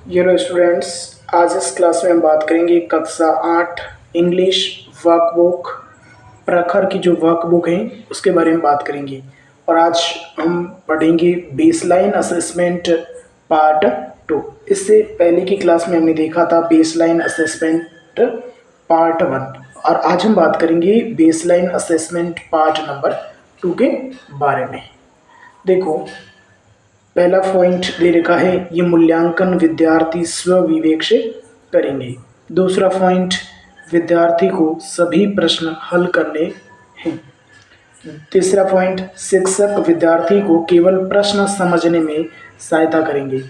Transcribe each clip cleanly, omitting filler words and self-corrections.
Hello students, आज इस class में हम बात करेंगे कक्षा 8 इंग्लिश वर्कबुक प्रखर की जो वर्कबुक है उसके बारे में बात करेंगे। और आज हम पढ़ेंगे बेसलाइन असेसमेंट पार्ट 2। इससे पहले की क्लास में हमने देखा था बेसलाइन असेसमेंट पार्ट 1 और आज हम बात करेंगे बेसलाइन असेसमेंट पार्ट नंबर 2 के बारे में। देखो, पहला पॉइंट दे रखा है, ये मूल्यांकन विद्यार्थी स्व विवेक से करेंगे। दूसरा पॉइंट, विद्यार्थी को सभी प्रश्न हल करने हैं। तीसरा पॉइंट, शिक्षक विद्यार्थी को केवल प्रश्न समझने में सहायता करेंगे।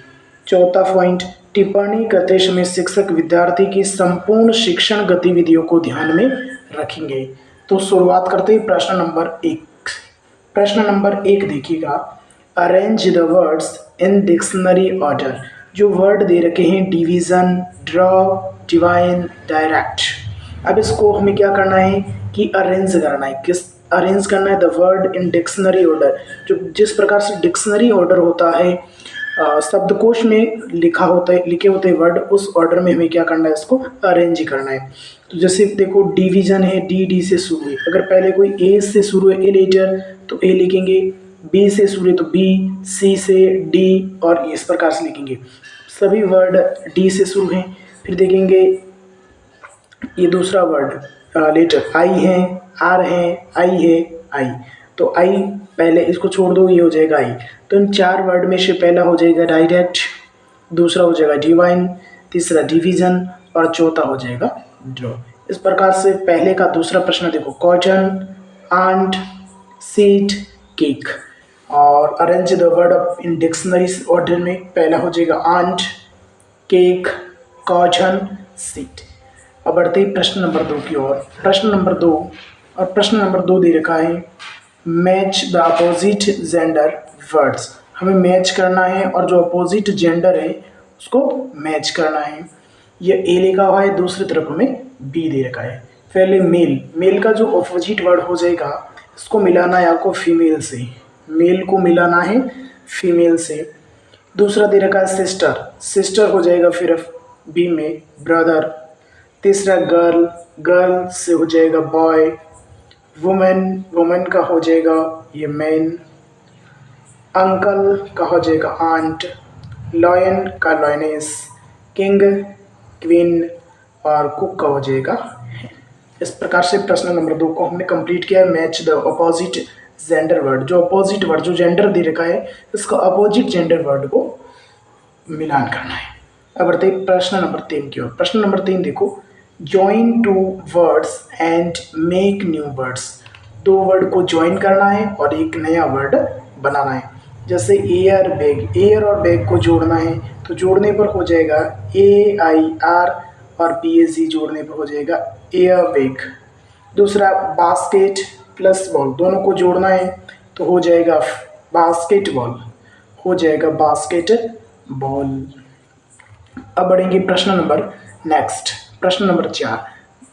चौथा पॉइंट, टिप्पणी करते समय शिक्षक विद्यार्थी की संपूर्ण शिक्षण गतिविधियों को ध्यान में रखेंगे। तो शुरुआत करते हैं प्रश्न नंबर 1। प्रश्न नंबर 1 देखिएगा, arrange the words in dictionary order. जो वर्ड दे रखे हैं डिवीज़न, ड्रॉ, डिवाइन, डायरेक्ट। अब इसको हमें क्या करना है कि अरेंज करना है। किस अरेंज करना है? The word in dictionary order. जो जिस प्रकार से डिक्शनरी ऑर्डर होता है, शब्दकोश में लिखे होते हैं वर्ड, उस ऑर्डर में हमें क्या करना है, इसको अरेंज करना है। तो जैसे देखो, डिवीज़न है, डी से शुरू है। अगर पहले कोई ए से शुरू है, ए लेटर, तो ए लिखेंगे। बी से शुरू है तो बी, सी से डी, और इस प्रकार से लिखेंगे। सभी वर्ड डी से शुरू हैं। फिर देखेंगे ये दूसरा वर्ड लेटर आई है, आर है, आई है, आई। तो आई पहले इसको छोड़ दो, ये हो जाएगा आई। तो इन 4 वर्ड में से पहला हो जाएगा डायरेक्ट, दूसरा हो जाएगा डिवाइन, तीसरा डिवीज़न और चौथा हो जाएगा ड्रॉ। इस प्रकार से पहले का दूसरा प्रश्न देखो, कॉटन, आंट, सीट, केक। और arrange the word in dictionary order में पहला हो जाएगा आंट, केक, कॉटन, सीट। अब बढ़ते ही प्रश्न नंबर 2 की ओर। प्रश्न नंबर 2 और प्रश्न नंबर 2 दे रखा है, match the opposite gender words. हमें मैच करना है और जो अपोजिट जेंडर है उसको मैच करना है। ये ए लिखा हुआ है, दूसरी तरफ हमें बी दे रखा है। पहले मेल, मेल का जो अपोजिट वर्ड हो जाएगा, इसको मिलाना है आपको फीमेल से। मेल को मिलाना है फीमेल से। दूसरा दे रखा है सिस्टर, सिस्टर हो जाएगा फिर बी में ब्रदर। तीसरा गर्ल, गर्ल से हो जाएगा बॉय। वुमेन, वुमेन का हो जाएगा ये मैन। अंकल का हो जाएगा आंट। लॉयन का लॉयनेस। किंग, क्वीन और कुक का हो जाएगा। इस प्रकार से प्रश्न नंबर 2 को हमने कंप्लीट किया। Match the opposite gender word. जो अपोजिट वर्ड, जो जेंडर दे रखा है, इसका अपोजिट जेंडर वर्ड को मिलान करना है। अब बढ़ते प्रश्न नंबर 3 की ओर। प्रश्न नंबर 3 देखो, join 2 words and make new words. 2 word को ज्वाइन करना है और एक नया वर्ड बनाना है। जैसे एयर, बैग। एयर और बैग को जोड़ना है, तो जोड़ने पर हो जाएगा AIR और BAG, जोड़ने पर हो जाएगा एयर बैग। दूसरा बास्केट प्लस बॉल, दोनों को जोड़ना है तो हो जाएगा बास्केट बॉल, हो जाएगा बास्केट बॉल। अब बढ़ेंगे प्रश्न नंबर नेक्स्ट, प्रश्न नंबर 4।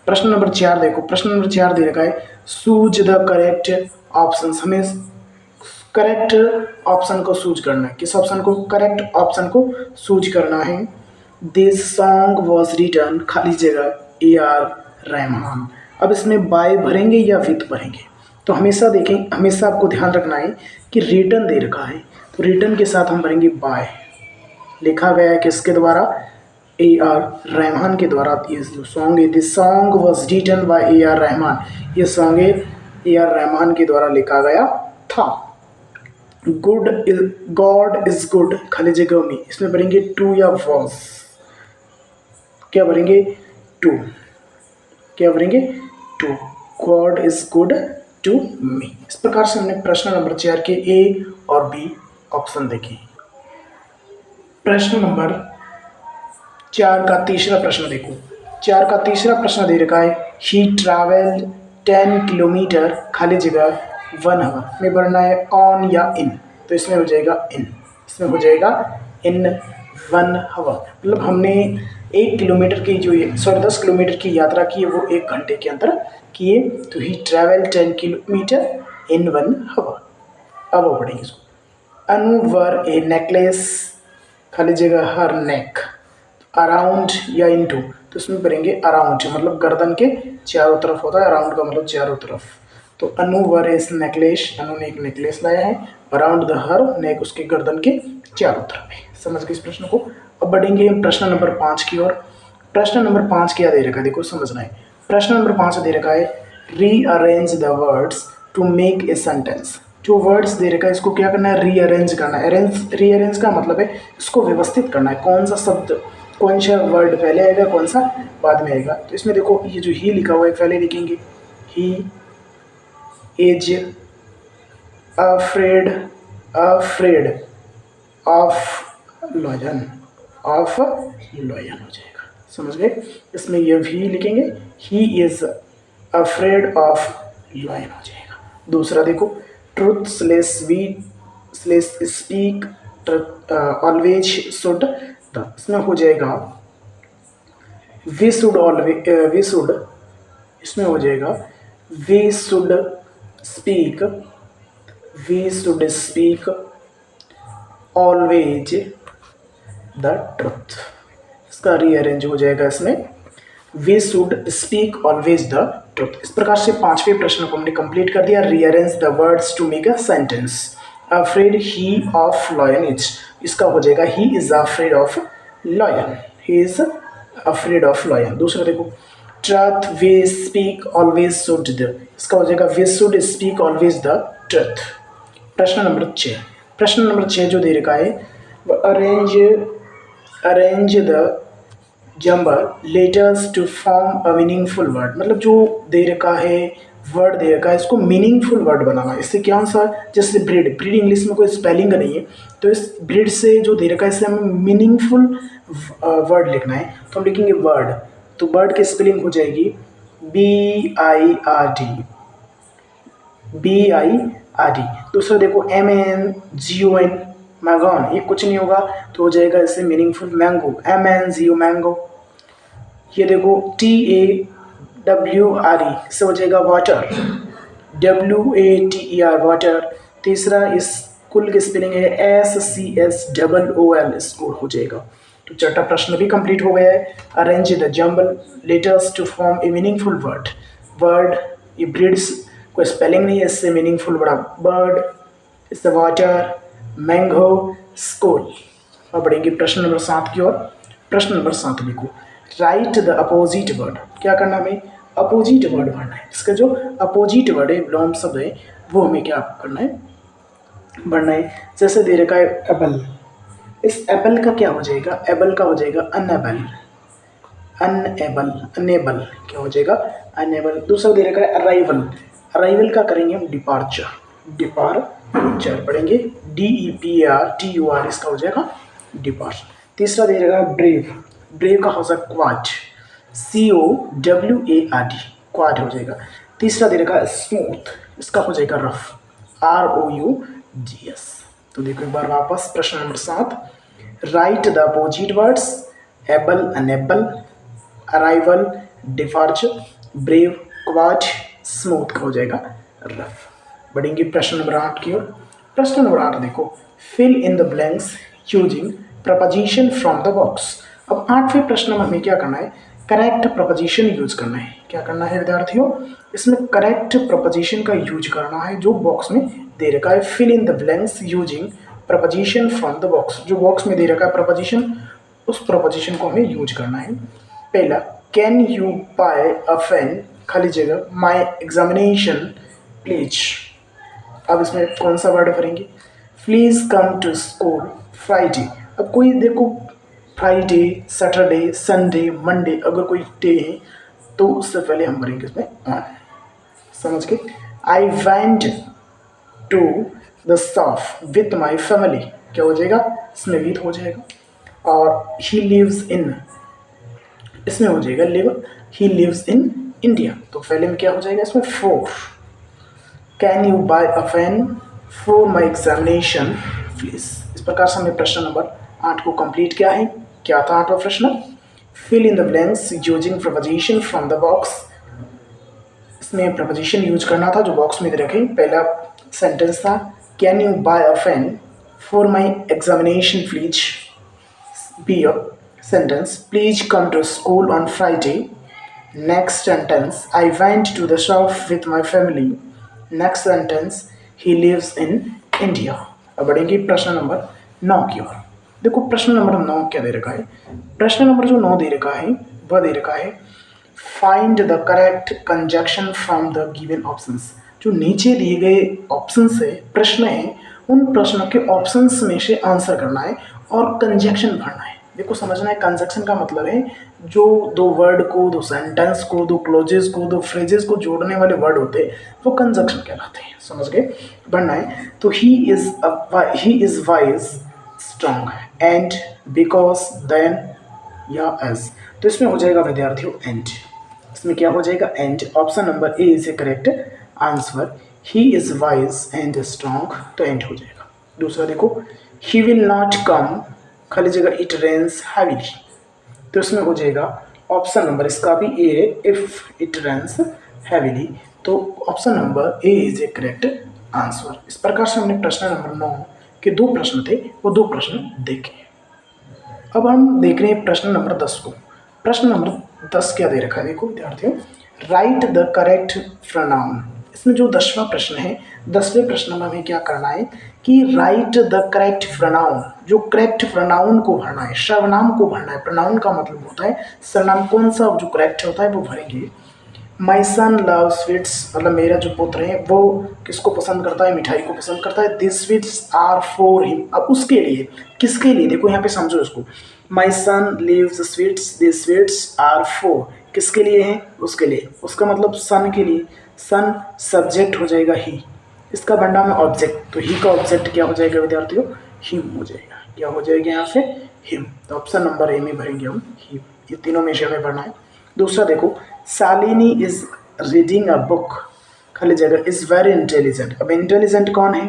प्रश्न नंबर 4 देखो, प्रश्न नंबर 4 दे रखा है, चूज द करेक्ट ऑप्शन। हमें करेक्ट ऑप्शन को चूज करना है। किस ऑप्शन को? करेक्ट ऑप्शन को चूज करना है। दिस सॉन्ग वॉज रिटन, खाली जगह AR रहमान। अब इसमें बाय भरेंगे या विथ भरेंगे? तो हमेशा देखें, हमेशा आपको ध्यान रखना है कि रिटन दे रखा है, तो रिटन के साथ हम भरेंगे बाय। लिखा गया है किसके द्वारा? AR रहमान के द्वारा। ये जो सॉन्ग है, this song was written by AR Rahman, ये सॉन्ग है AR रहमान के द्वारा लिखा गया था। Good is, God is good, खाली जगह में इसमें भरेंगे टू या वॉज। क्या भरेंगे? टू। क्या भरेंगे? Two. God is good to me. इस प्रकार से हमने प्रश्न नंबर 4 के A और B ऑप्शन देखे। प्रश्न नंबर 4 का तीसरा प्रश्न देखो। 4 का तीसरा प्रश्न दे रखा है, ही ट्रैवल्ड 10 किलोमीटर, खाली जगह 1 आवर में भरना है ऑन या इन, तो इसमें हो जाएगा इन। इसमें हो जाएगा इन 1 आवर। मतलब हमने 1 किलोमीटर की जो 10 किलोमीटर की यात्रा की है वो 1 घंटे के अंदर किए। तो ही ट्रैवल 10 किलोमीटर इन 1 आवर। अब पढ़ेंगे इसको। अनु वर ए नेकलेस, खाली जगह हर नेक, अराउंड या इनटू, तो इसमें करेंगे अराउंड, मतलब गर्दन के चारों तरफ होता है, अराउंड का मतलब चारों तरफ। तो अनु वेयर्स नेकलेस, अनु ने एक नेकलेस लाया है, अराउंड द हर नेक, उसके गर्दन के चारों तरफ है। समझ गए इस प्रश्न को। अब बढ़ेंगे हम प्रश्न नंबर 5 की ओर। प्रश्न नंबर 5 क्या दे रखा है, देखो समझना है। प्रश्न नंबर 5 दे रखा है rearrange the words to make a sentence. जो वर्ड्स दे रखा है इसको क्या करना है, रीअरेंज करना है। अरेंज, रीअरेंज का मतलब है इसको व्यवस्थित करना है, कौन सा शब्द, कौन सा वर्ड पहले आएगा, कौन सा बाद में आएगा। तो इसमें देखो ये जो ही लिखा हुआ है पहले लिखेंगे, he is afraid, afraid of lion, of lion हो जाएगा। समझ गए। इसमें ये भी लिखेंगे, he is afraid of lion हो जाएगा। दूसरा देखो, ट्रुथ स्लेस वी स्लेस स्पीक ऑलवेज शुड द, इसमें हो जाएगा we should always, we should, इसमें हो जाएगा we should speak, we should speak always the truth. इसका रीअरेंज हो जाएगा इसमें, we should speak always the truth. इस प्रकार से पांचवें प्रश्न को हमने कंप्लीट कर दिया। Rearrange the words to make a sentence. Afraid he of lion is, इसका हो जाएगा he is afraid of lion, he is afraid of lion. दूसरा देखो, truth we speak always should the, इसका हो जाएगा we should speak always the truth. प्रश्न number 6, प्रश्न नंबर 6 जो दे रखा है, arrange, arrange the jumble letters to form a meaningful word, मतलब जो दे रखा है वर्ड दे रखा है इसको मीनिंगफुल वर्ड बनाना। इससे क्या सा, जैसे ब्रीड, ब्रीड इंग्लिश में कोई स्पेलिंग नहीं है, तो इस ब्रीड से जो दे रखा है इससे हमें मीनिंगफुल वर्ड लिखना है। तो हम लिखेंगे वर्ड, तो वर्ड की स्पेलिंग हो जाएगी BIRD, BIRD। दूसरा देखो MANGON, मैगॉन, ये कुछ नहीं होगा तो हो जाएगा इससे मीनिंगफुल मैंगो, MNGO मैंगो। ये देखो TAWRE, इससे हो जाएगा वाटर, WATER वाटर। तीसरा इस कुल की स्पेलिंग है SCSOOL, स्कूल हो जाएगा। तो छठा प्रश्न भी कंप्लीट हो गया है। Arrange the jumble letters to form a meaningful word. Word, ये ब्रीड्स कोई स्पेलिंग नहीं है, इससे मीनिंगफुल बड़ा बर्ड, इससे वाटर, मैंगो, स्कूल। अब बढ़ेंगे प्रश्न नंबर 7 की ओर। प्रश्न नंबर 7 देखो, राइट द अपोजिट वर्ड। क्या करना हमें, अपोजिट वर्ड पढ़ना है। इसका जो अपोजिट वर्ड है, विलोम शब्द है, वो हमें क्या करना है, पढ़ना है। जैसे दे रखा है एबल, इस एबल का क्या हो जाएगा, एबल का हो जाएगा अनएबल, अनएबल, अनेबल क्या हो जाएगा, अनेबल। दूसरा दे रखा है अराइवल, अराइवल का करेंगे हम डिपार्चर, डिपार्चर पढ़ेंगे DEPARTUR, इसका हो जाएगा डिपार्चर। तीसरा दे रखा है ब्रेव, ब्रेव का हो जाएगा क्वाड, COWARD, क्वाड हो जाएगा। तीसरा दे रखा है स्मूथ, इसका हो जाएगा रफ, ROUGS। तो देखो एक बार वापस प्रश्न number 7, write the opposite words, able, unable, arrival, departure, brave, coward, smooth का हो जाएगा रफ। बढ़ेंगे प्रश्न नंबर 8 की ओर। प्रश्न नंबर 8 देखो, fill in the blanks using preposition from the box. अब 8वें प्रश्न में हमें क्या करना है, करेक्ट प्रपोजिशन यूज करना है। क्या करना है विद्यार्थियों, इसमें करेक्ट प्रपोजिशन का यूज करना है जो बॉक्स में दे रखा है। Fill in the blanks using preposition from the box, जो बॉक्स में दे रखा है प्रपोजिशन, उस प्रपोजिशन को हमें यूज करना है। पहला, can you buy a pen, खाली जगह, माई एग्जामिनेशन प्लीज। अब इसमें कौन सा वर्ड भरेंगे, please come to school Friday. अब कोई देखो फ्राइडे, सैटरडे, संडे, मंडे, अगर कोई डे है तो उससे पहले हम भरेंगे इसमें ऑन। समझ के, I went to the shop with my family, क्या हो जाएगा, इसमें विथ हो जाएगा। और ही लिव्स इन, इसमें हो जाएगा live, he lives in India, तो पहले में क्या हो जाएगा इसमें for. Can you buy a pen for my examination please. इस प्रकार से हमने प्रश्न नंबर 8 को कंप्लीट किया है। क्या था 8वां प्रश्न, fill in the blanks using preposition from the box. इसमें प्रपोजिशन यूज करना था जो बॉक्स में दे रखे। पहला सेंटेंस था, can you buy a pen for my examination please, be a sentence, please come to school on Friday. Next sentence, I went to the shop with my family. Next sentence, he lives in India. अब बढ़ेंगे प्रश्न number 9 की ओर। देखो प्रश्न number 9 क्या दे रखा है। प्रश्न नंबर जो 9 दे रखा है वह दे रखा है find the correct conjunction from the given options. जो नीचे दिए गए ऑप्शंस है, प्रश्न है, उन प्रश्नों के ऑप्शंस में से आंसर करना है और कंजक्शन भरना है। देखो समझना है, कंजक्शन का मतलब है जो दो वर्ड को, दो सेंटेंस को, दो क्लोजेस को, दो फ्रेजेस को जोड़ने वाले वर्ड होते हैं वो कंजक्शन कहलाते हैं। समझ गए? बनना है तो he is wise strong and because then या एज। तो इसमें हो जाएगा विद्यार्थियों एंड। इसमें क्या हो जाएगा? And. Option number A is A correct answer. He is wise and strong, तो एंड हो जाएगा। दूसरा देखो, ही विल नॉट कम, खाली जगह इट रेन्स हैवीली, तो इसमें हो जाएगा ऑप्शन नंबर, इसका भी ए है, इफ इट रेन्स हैवीली, तो option number A is A correct answer. इस प्रकार से हमने प्रश्न नंबर 9 के 2 प्रश्न थे वो 2 प्रश्न देखे। अब हम देख रहे हैं प्रश्न नंबर 10 को। प्रश्न नंबर 10 क्या दे रखा है? देखो विद्यार्थियों, राइट द करेक्ट प्रोनाउन। इसमें जो 10वां प्रश्न है, 10वें प्रश्न में हमें क्या करना है कि राइट द करेक्ट प्रोनाउन। जो करेक्ट प्रोनाउन को भरना है, सर्वनाम को भरना है। प्रोनाउन का मतलब होता है सर्वनाम, कौन सा जो करेक्ट होता है वो भरेंगे। माई सन लव स्वीट्स, मतलब मेरा जो पुत्र है वो किसको पसंद करता है? मिठाई को पसंद करता है। This sweets are for him, अब उसके लिए, किसके लिए? देखो यहाँ पे समझो इसको। My son lives sweets, this sweets are for, किसके लिए है? उसके लिए। उसका मतलब सन के लिए। सन सब्जेक्ट हो जाएगा ही, इसका बनना में ऑब्जेक्ट, तो ही का ऑब्जेक्ट क्या हो जाएगा विद्यार्थियों? हिम हो जाएगा। क्या हो जाएगा यहाँ से? हिम। तो ऑप्शन नंबर ए में भरेंगे हम हिम। ये तीनों में से हमें भरना है। दूसरा देखो, Shalini is reading a book, खाली जगह इज वेरी इंटेलिजेंट। अब इंटेलिजेंट कौन है?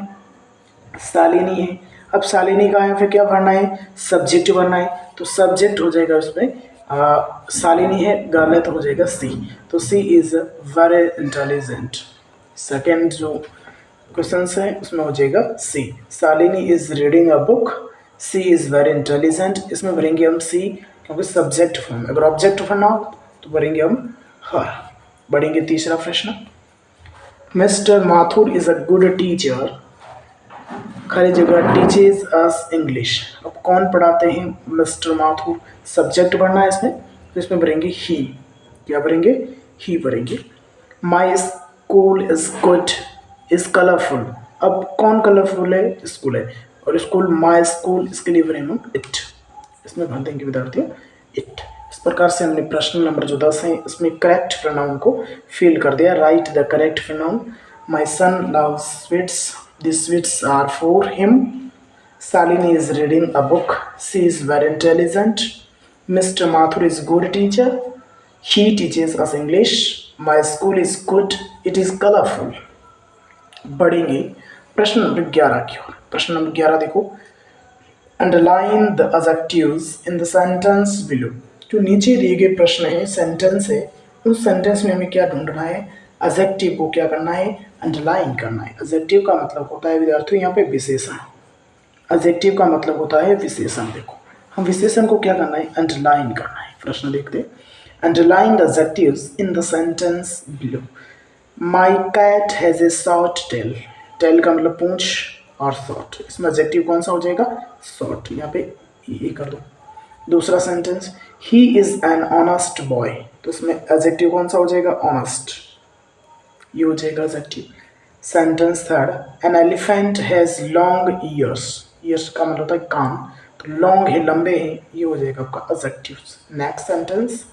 शालिनी है। अब शालिनी का यहाँ पे क्या भरना है? सब्जेक्ट भरना है, तो सब्जेक्ट हो जाएगा उसमें शालिनी है, गलत हो जाएगा सी, तो she is very intelligent. Second जो क्वेश्चन है उसमें हो जाएगा she, Shalini is reading a book, she is very intelligent. इसमें भरेंगे हम सी, क्योंकि सब्जेक्ट फॉर्म। अगर ऑब्जेक्ट भरना हो तो भरेंगे हम हर। बढ़ेंगे तीसरा प्रश्न, mister Mathur is a good teacher, खाली जगह टीचेज अस इंग्लिश। अब कौन पढ़ाते हैं? मिस्टर माथुर। सब्जेक्ट भरना है इसमें, तो इसमें भरेंगे ही। क्या भरेंगे? ही भरेंगे। My school is good, is colourful. अब कौन कलरफुल है? स्कूल है, और स्कूल माई स्कूल, इसके लिए भरेंगे इट। इसमें भर देंगे विद्यार्थियों इट। इस प्रकार से हमने प्रश्न नंबर जो 10 है इसमें करेक्ट प्रोनाउन को फिल कर दिया। Write the correct pronoun. My son loves sweets, the sweets are for him. Salini is reading a book. She is very intelligent. Mr. Mathur is good teacher. He teaches us English. My school is good. It is colorful. बढ़ेंगे प्रश्न number 11 की ओर। प्रश्न number 11 देखो, underline the adjectives in the sentence below. जो नीचे दिए गए प्रश्न है, सेंटेंस है, उस सेंटेंस में हमें क्या ढूंढना है? एडजेक्टिव को क्या करना है? अंडरलाइन करना है। एडजेक्टिव का मतलब होता है विद्यार्थियों यहाँ पे विशेषण। एडजेक्टिव का मतलब होता है विशेषण। देखो हम विशेषण को क्या करना है? अंडरलाइन करना है। प्रश्न देखते हैं, underline the adjectives in the sentence below. My cat has a short tail, tail का मतलब पूंछ और शॉर्ट, इसमें एडजेक्टिव कौन सा हो जाएगा? शॉर्ट। यहाँ पे ये कर दो। दूसरा sentence, he is an honest boy, तो इसमें एडजेक्टिव कौन सा हो जाएगा? ऑनेस्ट, ये हो जाएगा adjective. Sentence third, an elephant has long years, years का मतलब होता है कान, तो लॉन्ग है, लंबे हैं, ये हो जाएगा आपका एडजेक्टिव। नेक्स्ट सेंटेंस,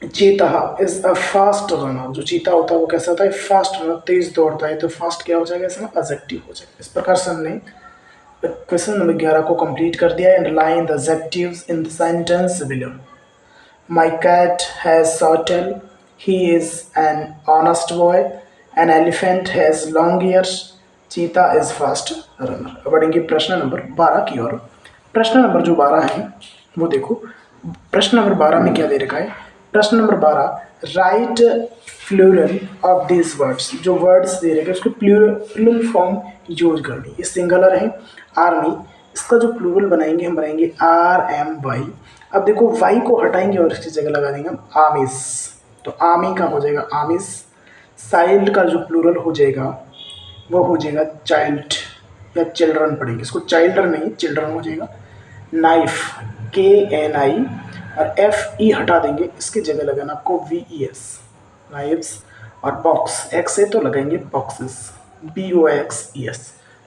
चीता इज अ फास्ट रनर, जो चीता होता है वो कैसा होता है? फास्ट रनर, तेज दौड़ता है, तो फास्ट क्या हो जाएगा? इसमें एडजेक्टिव हो जाएगा। इस प्रकार से हमने क्वेश्चन नंबर 11 को कंप्लीट कर दिया। Underline the adjectives in the sentence below. My cat has short tail, he is an honest boy, an elephant has long ears, cheetah is fast runner। अब बढ़ेंगे प्रश्न नंबर 12 की ओर। प्रश्न नंबर जो 12 है वो देखो, प्रश्न नंबर 12 में क्या दे रखा है? प्रश्न number 12, write plural of this words. जो वर्ड्स दे रखे उसको प्लूरल फॉर्म यूज करनी। ये सिंगुलर है, आर्मी, इसका जो प्लूरल बनाएंगे हम बनाएंगे RMY। अब देखो वाई को हटाएंगे और इसकी जगह लगा देंगे हम आमिस, तो आमी का हो जाएगा आमिस। चाइल्ड का जो प्लूरल हो जाएगा वो हो जाएगा चाइल्ड या चिल्ड्रन पढ़ेंगे, इसको चाइल्डर नहीं चिल्ड्रन हो जाएगा। नाइफ KNI और FE हटा देंगे, इसकी जगह लगाना आपको VES नाइफ्स। और बॉक्स एक्स है तो लगाएंगे बॉक्सेस BOXES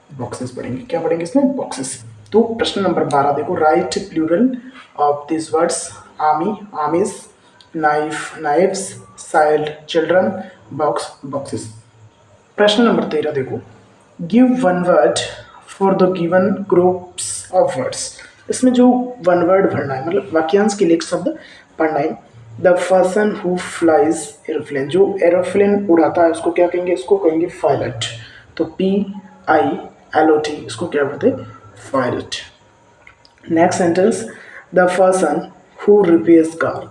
बॉक्सेस पढ़ेंगे। क्या पढ़ेंगे इसमें? बॉक्सेस। तो प्रश्न नंबर 12 देखो, write plural of this words army armies, knife knifes, child children, box boxes. प्रश्न नंबर 13 देखो, give one word for the given groups of words. इसमें जो वन वर्ड भरना है, मतलब वाक्यांश के लिए एक शब्द पढ़ना है। The person who flies aeroplane, जो एरोप्लेन उड़ाता है उसको क्या कहेंगे? इसको कहेंगे पायलट। तो PILOT, इसको क्या बोलते हैं? Pilot. Next sentence, the person who repairs car,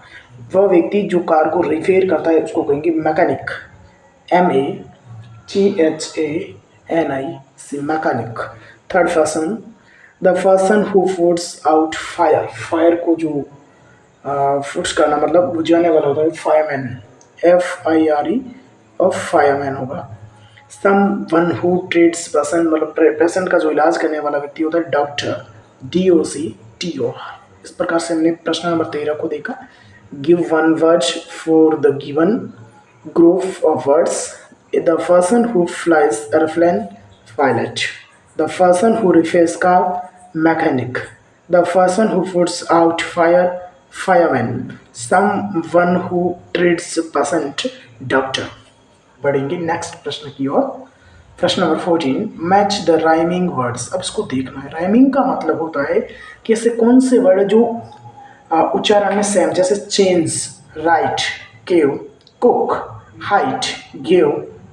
वह व्यक्ति जो कार को रिपेयर करता है उसको कहेंगे mechanic. MACHANIC mechanic. Third person, the person who puts out fire, fire को जो फुट्स करना मतलब बुझाने वाला होता है, फायरमैन। FIRE और फायरमैन होगा। सम वन हु ट्रीट्स पेशेंट, मतलब पेशेंट का जो इलाज करने वाला व्यक्ति होता है डॉक्टर, DOCTOR। इस प्रकार से हमने प्रश्न नंबर 13 को देखा। Give one word for the given group of words. The person who flies aeroplane, pilot. The person who repairs car, mechanic. The person who puts out fire, fireman। someone who treats patient, doctor। बढ़ेंगे next प्रश्न की ओर। प्रश्न number 14, match the rhyming words. अब इसको देखना है, rhyming का मतलब होता है कि ऐसे कौन से वर्ड जो उच्चारण में सेम, जैसे change, right, cave, cook, height, gave,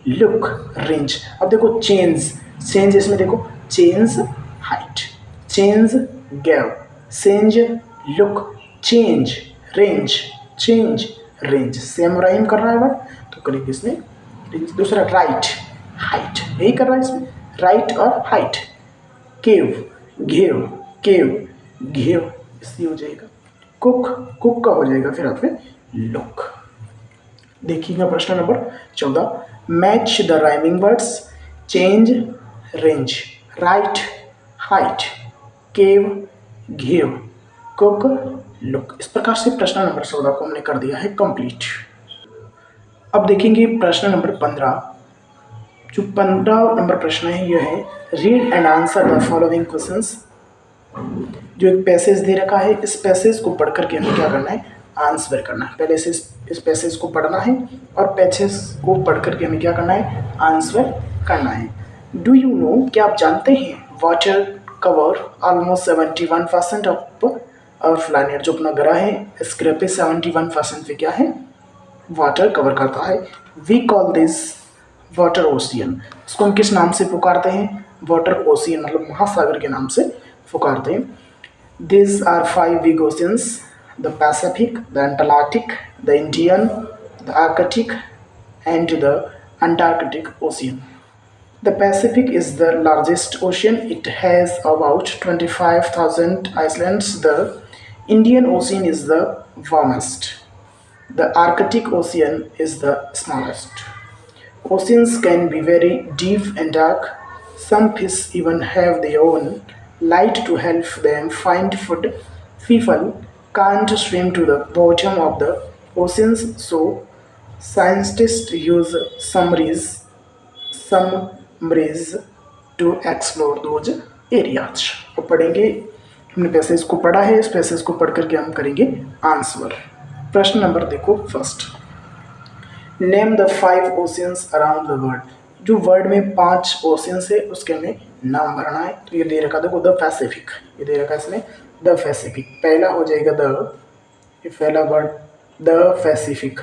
look, range. अब देखो चेंज, चेंज इसमें देखो change height, change gave, change look, change range, change range, same rhyme कर रहा है वर्ड तो करेंगे इसमें। दूसरा राइट हाइट, यही कर रहा है इसमें, राइट और हाइट। केव घेव, केव घेव, इसलिए हो जाएगा। कुक, कुक का हो जाएगा फिर आपने लुक। देखिएगा प्रश्न number 14, match the rhyming words, change range, right height, cave gave, cook look. इस प्रकार से प्रश्न नंबर 14 को हमने कर दिया है कंप्लीट। अब देखेंगे प्रश्न नंबर 15। जो 15 नंबर प्रश्न है यह है, read and answer the following questions. जो एक पैसेज दे रखा है, इस पैसेज को पढ़ करके हमें क्या करना है? आंसर करना है। पहले से इस पैसेज को पढ़ना है और पैसेज को पढ़ करके हमें क्या करना है? आंसर करना है। डू यू नो, क्या आप जानते हैं, वाटर कवर ऑलमोस्ट 71% ऑफ और प्लानिट, जो अपना ग्रह है इसके पे 71% पे क्या है? वाटर कवर करता है। We call this water ocean, इसको हम किस नाम से पुकारते हैं? वाटर ओशियन, मतलब महासागर के नाम से पुकारते हैं। This are 5 big oceans, the Pacific, the Antarctic, the Indian, the Arctic and the Antarctic ocean. The Pacific is the largest ocean. It has about 25,000 islands. The Indian Ocean is the warmest. The Arctic Ocean is the smallest. Oceans can be very deep and dark. Some fish even have their own light to help them find food. People can't swim to the bottom of the oceans, so scientists use submarines to explore those areas. तो पढ़ेंगे, हमने passage को पढ़ा है, इस passage को पढ़ करके हम करेंगे आंसर। प्रश्न नंबर देखो first, name the 5 oceans around the world. जो वर्ल्ड में 5 ओशियंस है उसके हमें नाम भरना है। तो ये दे रखा देखो द पैसिफिक, ये दे रखा इसमें द पैसिफिक। पहला हो जाएगा द, ये पहला word the Pacific,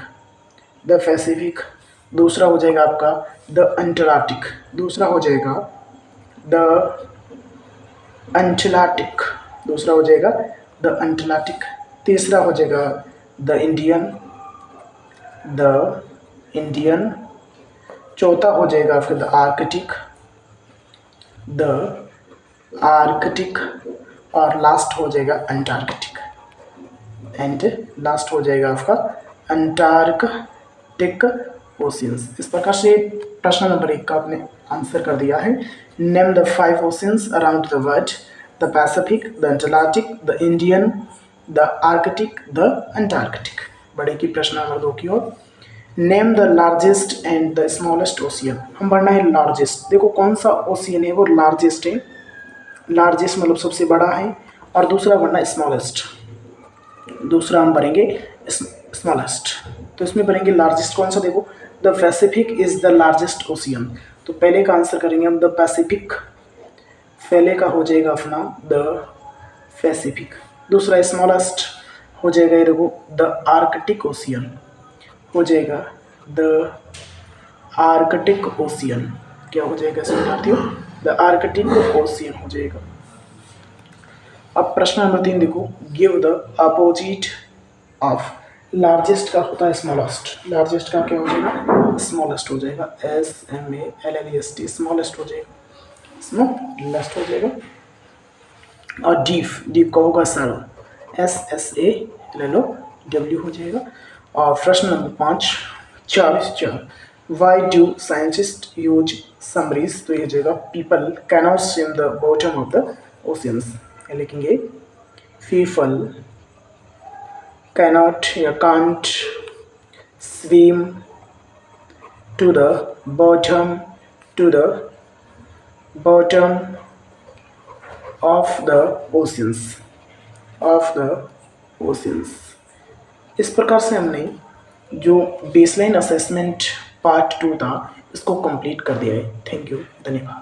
the Pacific. दूसरा हो जाएगा आपका द अंटार्कटिक, दूसरा हो जाएगा द अंटार्कटिक, दूसरा हो जाएगा द अंटार्कटिक। तीसरा हो जाएगा द इंडियन, द इंडियन। चौथा हो जाएगा आपका द आर्कटिक, द आर्कटिक। और लास्ट हो जाएगा अंटार्कटिक, एंड लास्ट हो जाएगा आपका अंटार्कटिक ओशियंस। इस प्रकार से प्रश्न नंबर 1 का आपने आंसर कर दिया है। Name the 5 oceans around the world, the Pacific, the Atlantic, the Indian, the Arctic, the Antarctic. बढ़े की प्रश्न नंबर 2 की ओर। Name the largest and the smallest ocean. हम पढ़ना है लार्जेस्ट। देखो कौन सा ओशियन है वो लार्जेस्ट है, लार्जेस्ट मतलब सबसे बड़ा है, और दूसरा पढ़ना स्मॉलेस्ट, दूसरा हम भरेंगे स्मॉलेस्ट। तो इसमें भरेंगे लार्जेस्ट कौन सा, देखो the Pacific is the largest ocean, तो पहले का आंसर करेंगे हम द पैसिफिक, पहले का हो जाएगा अपना द पैसिफिक। दूसरा स्मॉलेस्ट हो जाएगा ये देखो द आर्कटिक ओशियन, हो जाएगा द आर्कटिक ओशियन। क्या हो जाएगा इसमें विद्यार्थियों, द आर्कटिक ओशियन हो जाएगा। अब प्रश्न नंबर 3 देखो, give the opposite of. Largest का होता है स्मॉलेस्ट, लार्जेस्ट का क्या हो जाएगा, स्मॉलेस्ट हो जाएगा, SMALLEST, स्मॉलेस्ट हो जाएगा, स्मॉलेस्ट हो जाएगा। और डीप, डीप का होगा सैलो, SSALLOW हो जाएगा। और प्रश्न number 5, 4 why do scientist use summaries, तो ये जाएगा people cannot swim the bottom of the oceans, लिखेंगे पीपल cannot या can't swim to the bottom of the oceans। इस प्रकार से हमने जो बेसलाइन असेसमेंट पार्ट 2 था इसको कंप्लीट कर दिया है। थैंक यू, धन्यवाद।